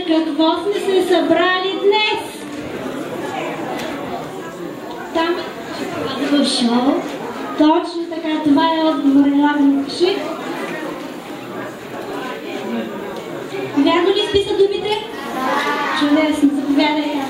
какво сме се събрали днес. Там в шоу. Точно така, това е отговор. Елага на кажи. Вярно ли изписа думите? Чудесно, заповядай.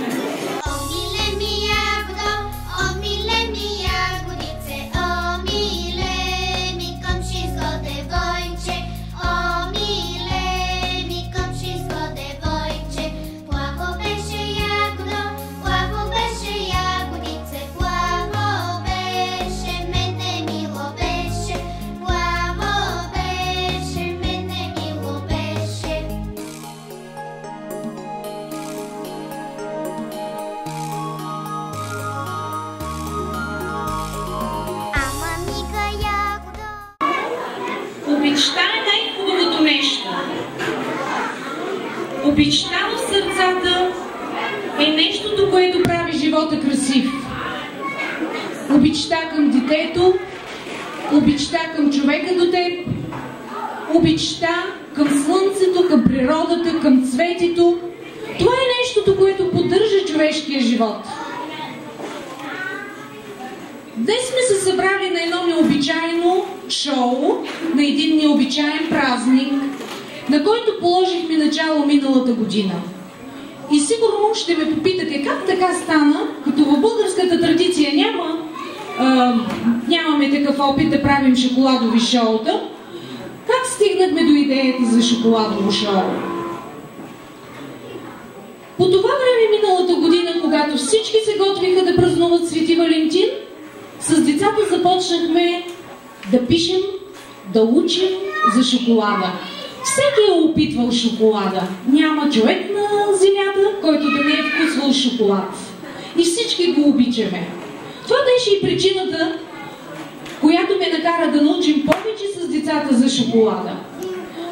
Обичта е най-хубавото нещо. Обичта в сърцата е нещото, което прави живота красив. Обичта към детето, обичта към човека до теб, обичта към слънцето, към природата, към цветето. Това е нещото, което поддържа човешкия живот. Днес сме се събрали на едно необичайно шоу, на един необичаен празник, на който положихме начало миналата година. И сигурно ще ме попитате как така стана, като в българската традиция нямаме такъв опит да правим шоколадови шоута. Как стигнахме до идеята за шоколадово шоу? По това време миналата година, когато всички се готвиха да празнуват Свети Валентин, с децата започнахме да пишем, да учим за шоколада. Всеки е опитвал шоколада. Няма човек на земята, който да не е вкусвал шоколад. И всички го обичаме. Това беше и причината, която ме накара да научим повече с децата за шоколада.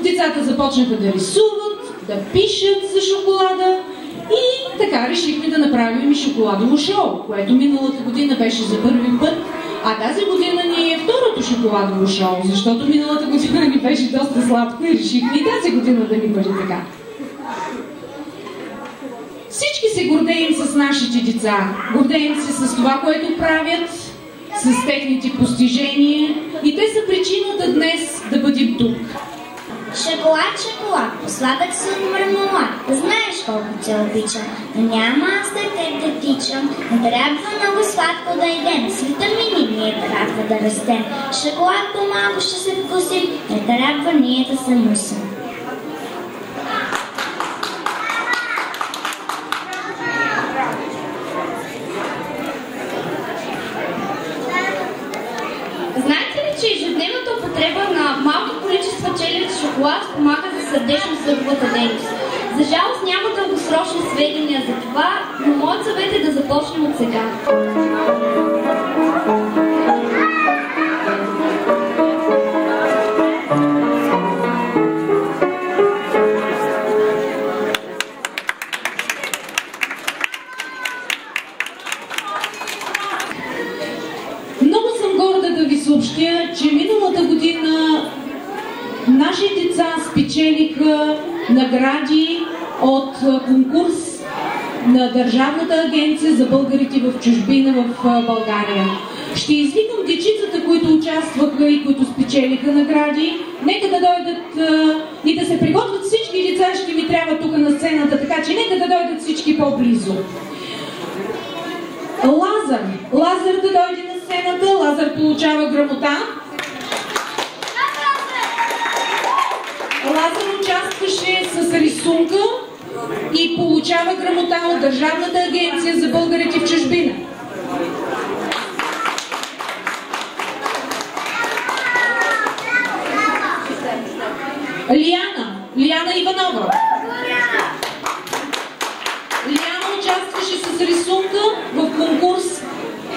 Децата започнаха да рисуват, да пишат за шоколада и така решихме да направим и шоколадово шоу, което миналата година беше за първи път, а тази година ни е второто шоколадово шоу, защото миналата година ни беше доста сладко и решихме и тази година да ни бъде така. Всички се гордеем с нашите деца, гордеем се с това, което правят, с техните постижения и те са причината днес да бъдем тук. Шоколад, шоколад, посладък си от мармелад. Знаеш колко те обичам, но няма аз да теб да тичам. Не трябва много сладко да едем, с витамини ние трябва да растем. Шоколад по-малко ще се вкусим, не трябва ние да се мусим. Знаете ли, че ежедневната употреба на малки количества челен шоколад помага за сърдечно-съдовата дейност? За жалост няма дългосрочни сведения за това, но моят съвет е да започнем от сега. Много съм горда да ви съобщя, че миналата година наши деца спечелиха награди от конкурс на Държавната агенция за българите в чужбина в България. Ще извикам дечицата, които участваха и които спечелиха награди. Нека да дойдат и да се приготвят всички деца, ще ми трябва тук на сцената, така че нека да дойдат всички по-близо. Лазар да дойде на сцената. Лазар получава грамота. Лазар участваше с рисунка и получава грамота от Държавната агенция за българите в чужбина. Лиана Иванова. Лиана участваше с рисунка в конкурс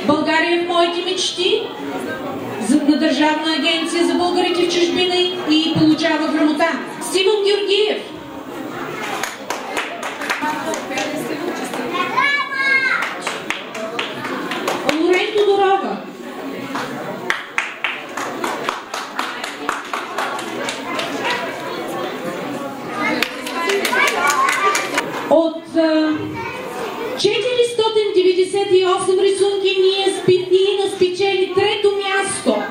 България в моите мечти на Държавна агенция за българите в чужбина и получава грамота. Стивън Георгиев. Лорен Тодорова. От 498 рисунки ние спечели трето място.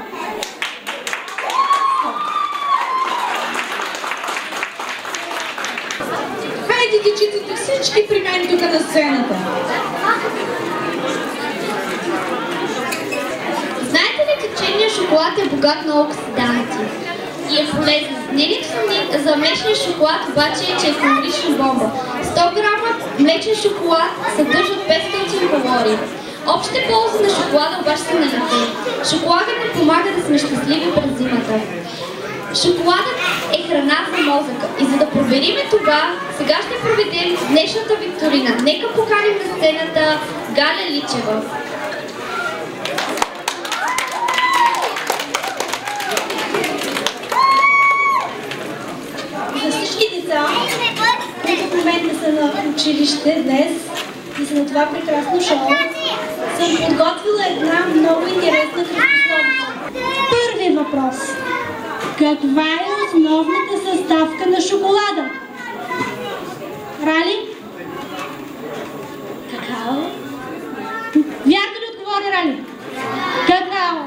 Хайде, дечицата, всички при мен тук на сцената. Знаете ли, че черният шоколад е богат на оксиданти и е полезен? Мнението за млечния шоколад обаче е, че е калорична бомба. 100 грама млечен шоколад съдържат 500 калории. Общите ползи на шоколада обаче са налице. Шоколадът ни помага да сме щастливи през зимата. Шоколадът е храна за мозъка и за да проверим това, сега ще проведем днешната викторина. Нека поканим на сцената Галя Личева. За всички деца, които в момента са на училище днес и са на това прекрасно шоу, съм подготвила една много интересна кръстосновица. Първи въпрос. Каква е основната съставка на шоколада? Рали? Какао? Вярно ли отговори Рали? Какао.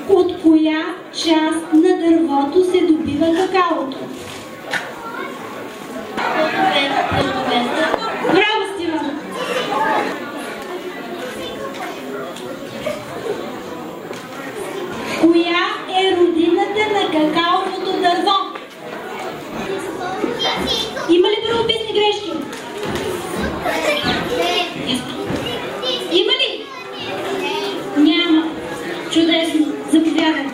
От коя част на дървото се добива какаото? Браво, Стивън! Коя е родината на какаовото дърво? Има ли правописни грешки? Има ли? Няма. Чудесно. Заповядай.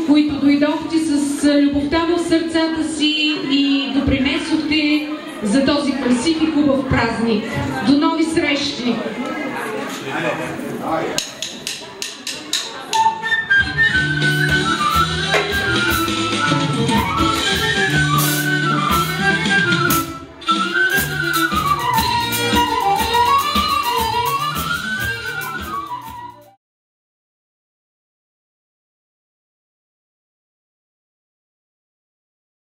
които дойдохте с любовта в сърцата си и допринесохте за този красив и хубав празник. До нови срещи!